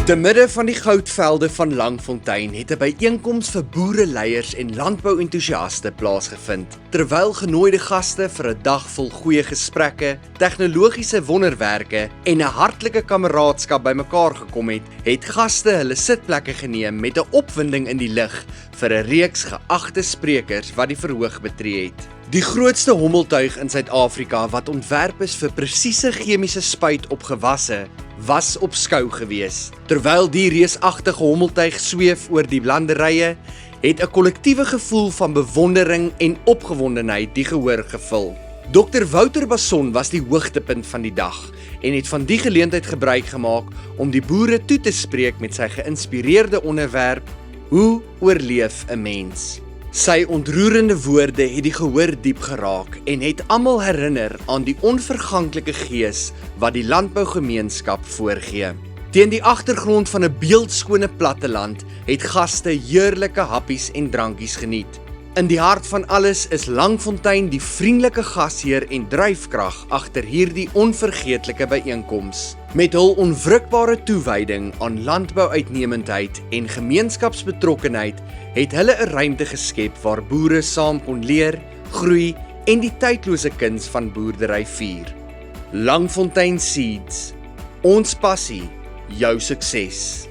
Te midde van die goudvelde van Langfontein het 'n byeenkoms vir boereleiers en landbou-entoesiaste plaasgevind. Terwyl genooide gaste vir 'n dag vol goeie gesprekke, tegnologiese wonderwerke en 'n hartlike kameraadskap bymekaar gekom het, het gaste hulle sitplekke geneem met 'n opwinding in die lug vir 'n reeks geagte sprekers wat die verhoog betree het. Die grootste hommeltuig in Suid-Afrika wat ontwerp is vir presiese chemiese spuit op gewasse, was op skou gewees. Terwyl die reusagtige hommeltuig sweef oor die landerye, het 'n kollektiewe gevoel van bewondering en opgewondenheid die gehoor gevul. Dr. Wouter Basson was die hoogtepunt van die dag en het van die geleentheid gebruik gemaak om die boere toe te spreek met sy geïnspireerde onderwerp: Hoe oorleef 'n mens? Sy ontroerende woorde het die gehoor diep geraak en het almal herinner aan die onverganklike gees wat die landbougemeenskap voorgee. Teen die agtergrond van 'n beeldskone platteland het gaste heerlike happies en drankies geniet. In die hart van alles is Langfontein die vriendelike gasheer en dryfkrag agter hierdie onvergeetlike byeenkoms. Met hul onwrikbare toewyding aan landbouuitnemendheid en gemeenskapsbetrokkenheid het hulle 'n ruimte geskep waar boere saam kon leer, groei en die tydlose kuns van boerdery vier. Langfontein Seeds. Ons passie, jou sukses.